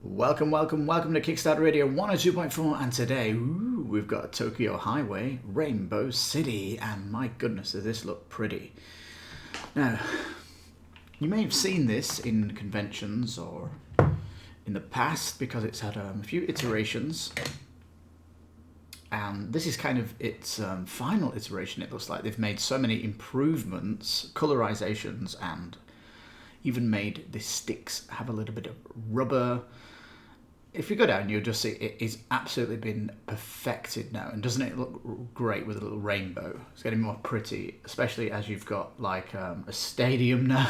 Welcome to Kickstarter Radio 102.4, and today we've got Tokyo Highway, Rainbow City, and my goodness, does this look pretty. Now, you may have seen this in conventions or in the past because it's had a few iterations, and this is kind of its final iteration. It looks like they've made so many improvements, colorizations, and even made the sticks have a little bit of rubber. If you go down, you'll just see it is absolutely been perfected now. And doesn't it look great with a little rainbow? It's getting more pretty, especially as you've got like a stadium now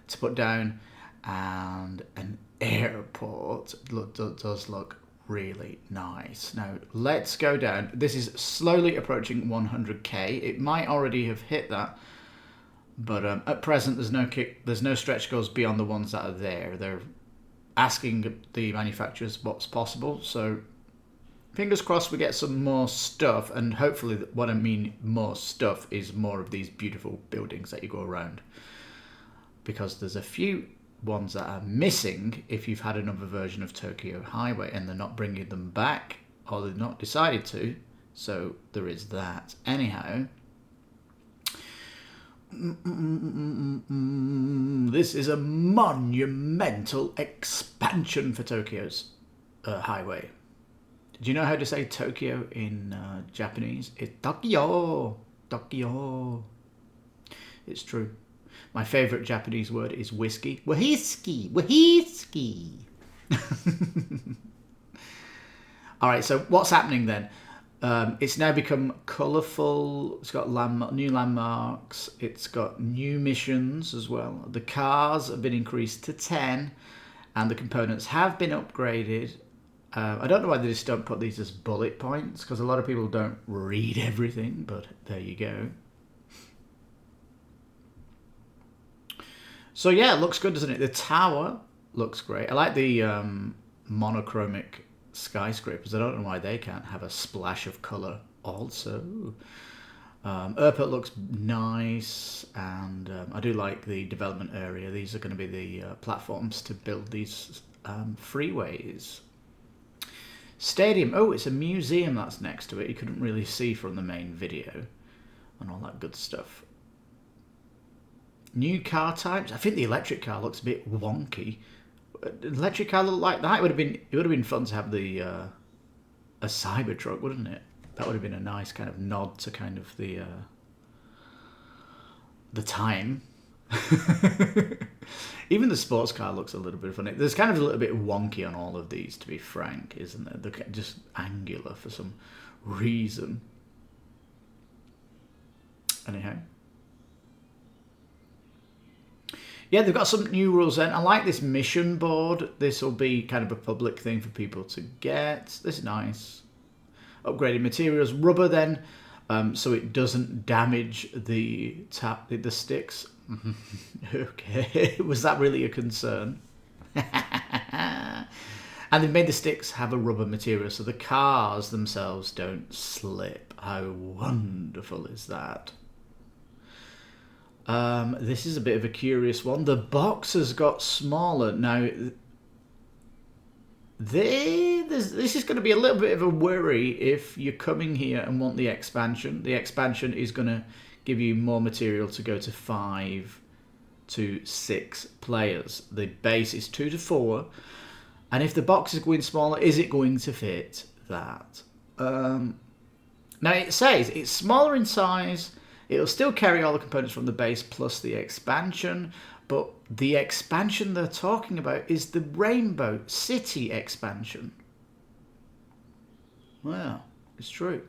to put down and an airport. Does look really nice. Now, let's go down. This is slowly approaching 100k. It might already have hit that, but at present there's no stretch goals beyond the ones that are there. They're asking the manufacturers what's possible, so fingers crossed we get some more stuff, and hopefully what I mean more stuff is more of these beautiful buildings that you go around, because there's a few ones that are missing if you've had another version of Tokyo Highway and they're not bringing them back, or they've not decided to, so there is that. Anyhow, this is a monumental expansion for Tokyo's highway. Do you know how to say Tokyo in Japanese? It's Tokyo. Tokyo. It's true. My favorite Japanese word is whiskey. Whiskey. Whiskey. All right, so what's happening then? It's now become colourful. It's got new landmarks. It's got new missions as well. The cars have been increased to 10, and the components have been upgraded. I don't know why they just don't put these as bullet points, because a lot of people don't read everything, but there you go. So yeah, it looks good, doesn't it? The tower looks great. I like the monochromic skyscrapers. I don't know why they can't have a splash of colour also. Airport looks nice, and I do like the development area. These are going to be the platforms to build these freeways. Stadium. Oh, it's a museum that's next to it. You couldn't really see from the main video and all that good stuff. New car types. I think the electric car looks a bit wonky. Electric car look like that. It would have been fun to have the a Cybertruck, wouldn't it? That would have been a nice kind of nod to kind of the time. Even the sports car looks a little bit funny. There's kind of a little bit wonky on all of these, to be frank, isn't there? They're just angular for some reason. Anyhow. Yeah, they've got some new rules then. I like this mission board. This will be kind of a public thing for people to get. This is nice. Upgraded materials. Rubber then, so it doesn't damage the sticks. Okay, was that really a concern? And they've made the sticks have a rubber material, so the cars themselves don't slip. How wonderful is that? This is a bit of a curious one. The box has got smaller. Now, this is going to be a little bit of a worry if you're coming here and want the expansion. The expansion is going to give you more material to go to 5 to 6 players. The base is 2 to 4. And if the box is going smaller, is it going to fit that? Now, it says it's smaller in size. It'll still carry all the components from the base plus the expansion, but the expansion they're talking about is the Rainbow City expansion. Well, it's true.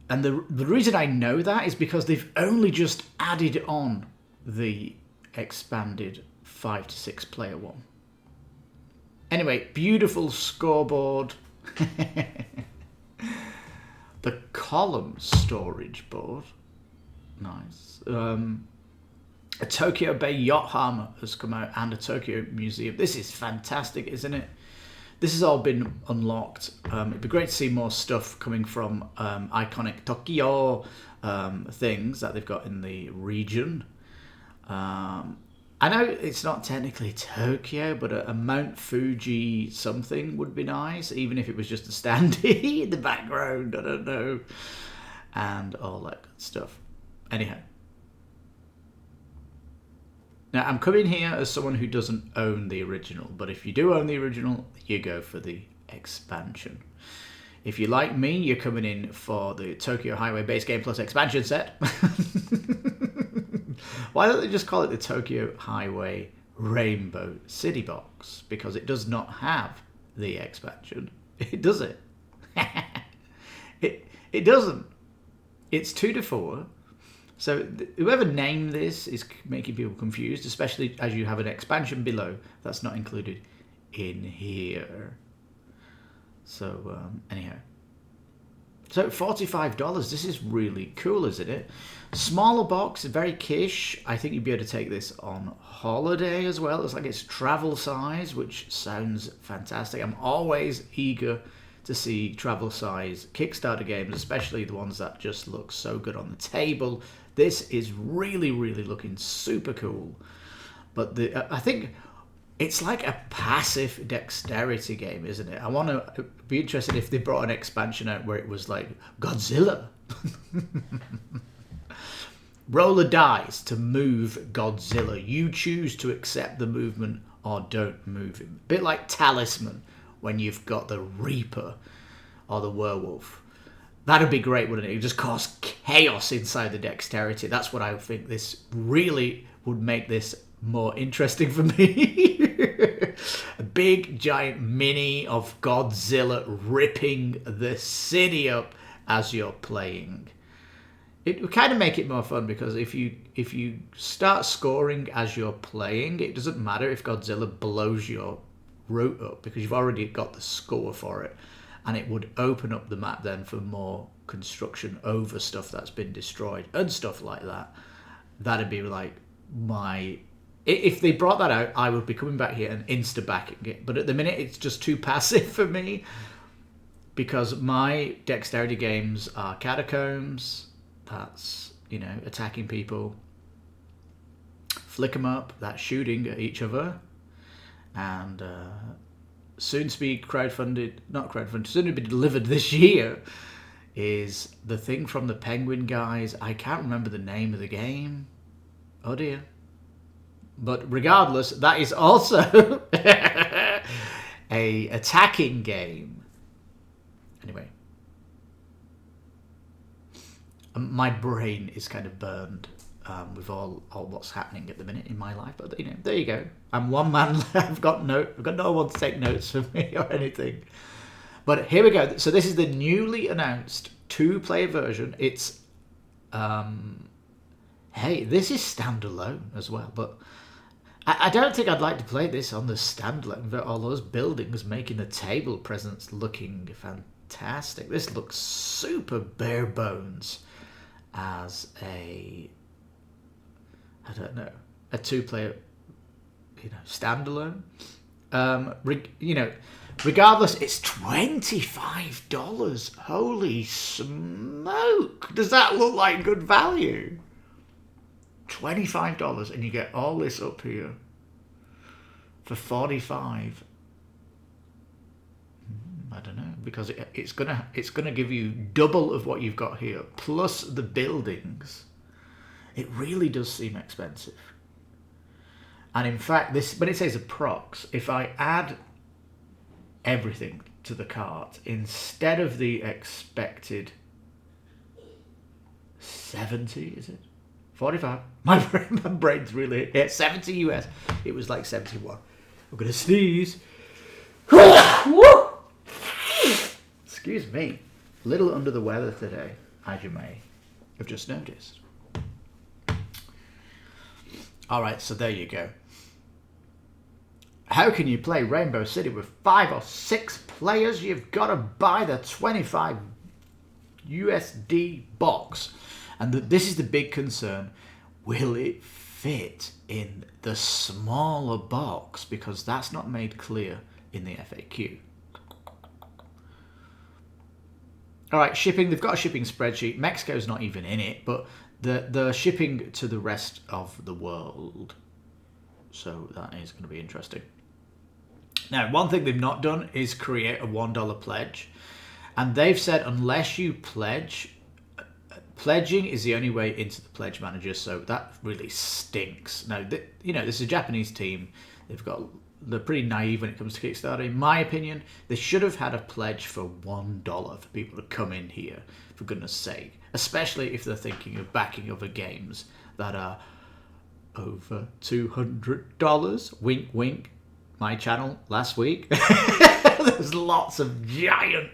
And the reason I know that is because they've only just added on the expanded 5 to 6 player one. Anyway, beautiful scoreboard. The column storage board. Nice. A Tokyo Bay yacht harbour has come out, and a Tokyo museum. This is fantastic, isn't it? This has all been unlocked. It'd be great to see more stuff coming from iconic Tokyo things that they've got in the region. I know it's not technically Tokyo, but a Mount Fuji something would be nice, even if it was just a standee in the background, I don't know, and all that good stuff. Anyhow. Now, I'm coming here as someone who doesn't own the original, but if you do own the original, you go for the expansion. If you're like me, you're coming in for the Tokyo Highway base game plus expansion set. Why don't they just call it the Tokyo Highway Rainbow City Box? Because it does not have the expansion. It does it. It doesn't. It's 2 to 4. So whoever named this is making people confused, especially as you have an expansion below that's not included in here. So anyhow. So $45, this is really cool, isn't it? Smaller box, very quiche. I think you'd be able to take this on holiday as well. It's like it's travel size, which sounds fantastic. I'm always eager to see travel size Kickstarter games, especially the ones that just look so good on the table. This is really, really looking super cool. But I think it's like a passive dexterity game, isn't it? I want to be interested if they brought an expansion out where it was like Godzilla. Roll a dice to move Godzilla. You choose to accept the movement or don't move him. A bit like Talisman when you've got the Reaper or the Werewolf. That'd be great, wouldn't it? It would just cause chaos inside the dexterity. That's what I think this really would make this more interesting for me. A big giant mini of Godzilla ripping the city up as you're playing. It would kind of make it more fun because if you start scoring as you're playing, it doesn't matter if Godzilla blows your route up because you've already got the score for it, and it would open up the map then for more construction over stuff that's been destroyed and stuff like that. That'd be like if they brought that out, I would be coming back here and insta-backing it. But at the minute, it's just too passive for me because my dexterity games are Catacombs. That's, attacking people. Flick 'em up. That's shooting at each other. And soon to be soon to be delivered this year is the thing from the Penguin guys. I can't remember the name of the game. Oh dear. But regardless, that is also a attacking game. Anyway. My brain is kind of burned with all what's happening at the minute in my life. But, there you go. I'm one man. I've got no one to take notes for me or anything. But here we go. So this is the newly announced 2-player version. It's, hey, this is standalone as well. But I don't think I'd like to play this on the standalone. But all those buildings making the table presence looking fantastic. This looks super bare bones as a 2-player, standalone. Regardless, it's $25. Holy smoke! Does that look like good value? $25, and you get all this up here for $45. I don't know, because it's gonna give you double of what you've got here, plus the buildings. It really does seem expensive. And in fact, when it says approx, if I add everything to the cart, instead of the expected 70, is it? 45. My brain's really... Yeah, 70 US. It was like 71. I'm going to sneeze. Excuse me. A little under the weather today, as you may have just noticed. Alright, so there you go. How can you play Rainbow City with 5 or 6 players? You've got to buy the 25 USD box. And this is the big concern. Will it fit in the smaller box? Because that's not made clear in the FAQ. Alright, shipping. They've got a shipping spreadsheet. Mexico's not even in it, but the shipping to the rest of the world. So that is going to be interesting. Now, one thing they've not done is create a $1 pledge. And they've said unless you pledge, pledging is the only way into the pledge manager. So that really stinks. Now, this is a Japanese team. They're pretty naive when it comes to Kickstarter. In my opinion, they should have had a pledge for $1 for people to come in here, for goodness sake. Especially if they're thinking of backing other games that are over $200. Wink, wink. My channel last week. There's lots of giant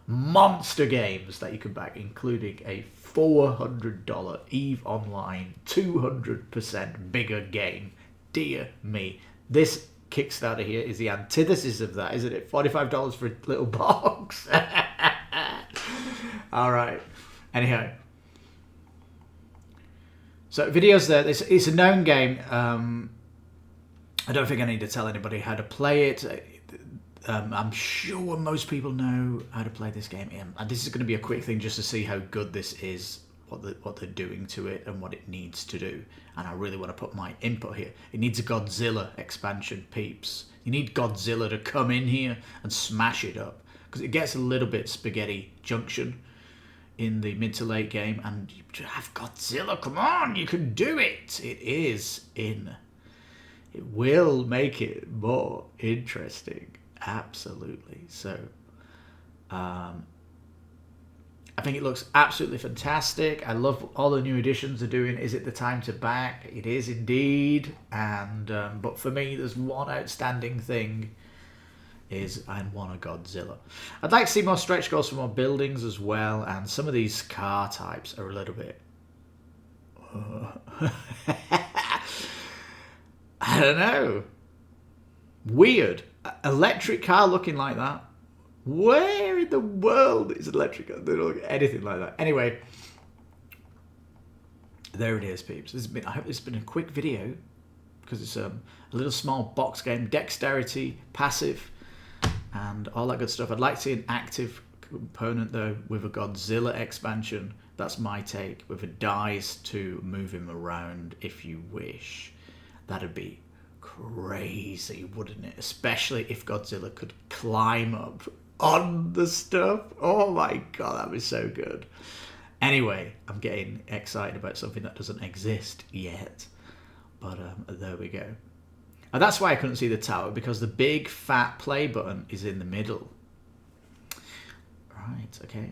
monster games that you can back, including a $400 EVE Online 200% bigger game. Dear me. This Kickstarter here is the antithesis of that, isn't it? $45 for a little box. All right. Anyhow. So videos there. It's a known game. I don't think I need to tell anybody how to play it. I'm sure most people know how to play this game. And this is going to be a quick thing just to see how good this is, what they're doing to it and what it needs to do. And I really want to put my input here. It needs a Godzilla expansion, peeps. You need Godzilla to come in here and smash it up. Because it gets a little bit spaghetti junction in the mid to late game. And you have Godzilla, come on, you can do it. It is in. It will make it more interesting. Absolutely. So, I think it looks absolutely fantastic. I love all the new additions they're doing. Is it the time to back? It is indeed. And but for me, there's one outstanding thing. Is I want a Godzilla. I'd like to see more stretch goals for more buildings as well. And some of these car types are a little bit. I don't know. Weird. Electric car looking like that. Where in the world is an electric car? They don't look anything like that. Anyway, there it is, peeps. I hope this has been a quick video because it's a little small box game, dexterity, passive, and all that good stuff. I'd like to see an active component though with a Godzilla expansion. That's my take. With a dice to move him around if you wish. That'd be crazy, wouldn't it? Especially if Godzilla could climb up on the stuff. Oh my god, that'd be so good. Anyway, I'm getting excited about something that doesn't exist yet. But there we go. And that's why I couldn't see the tower, because the big fat play button is in the middle. Right, okay.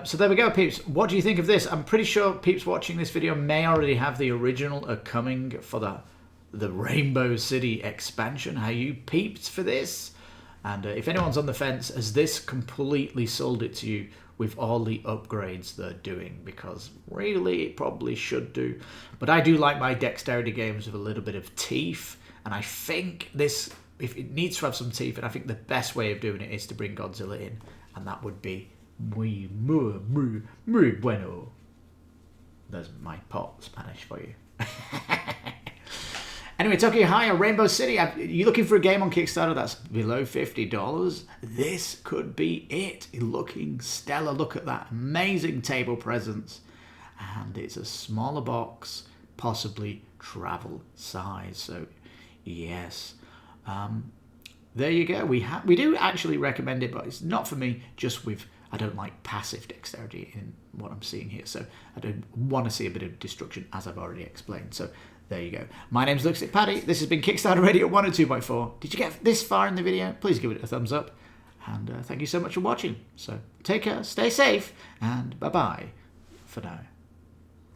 So there we go, peeps. What do you think of this? I'm pretty sure peeps watching this video may already have the original coming for the Rainbow City expansion. How you peeps for this? And if anyone's on the fence, has this completely sold it to you with all the upgrades they're doing? Because really, it probably should do. But I do like my dexterity games with a little bit of teeth. And I think this, if it needs to have some teeth, and I think the best way of doing it is to bring Godzilla in. And that would be muy bueno. There's my pot Spanish for you. Anyway, Tokyo Higher, Rainbow City. You looking for a game on Kickstarter that's below $50? This could be it. Looking stellar. Look at that amazing table presence. And it's a smaller box, possibly travel size. So, yes. There you go. We do actually recommend it, but it's not for me, just with... I don't like passive dexterity in what I'm seeing here, so I don't want to see a bit of destruction, as I've already explained. So there you go. My name's Lipstickpaddy. This has been Kickstarter Radio 102.4. Did you get this far in the video? Please give it a thumbs up. And thank you so much for watching. So take care, stay safe, and bye-bye for now.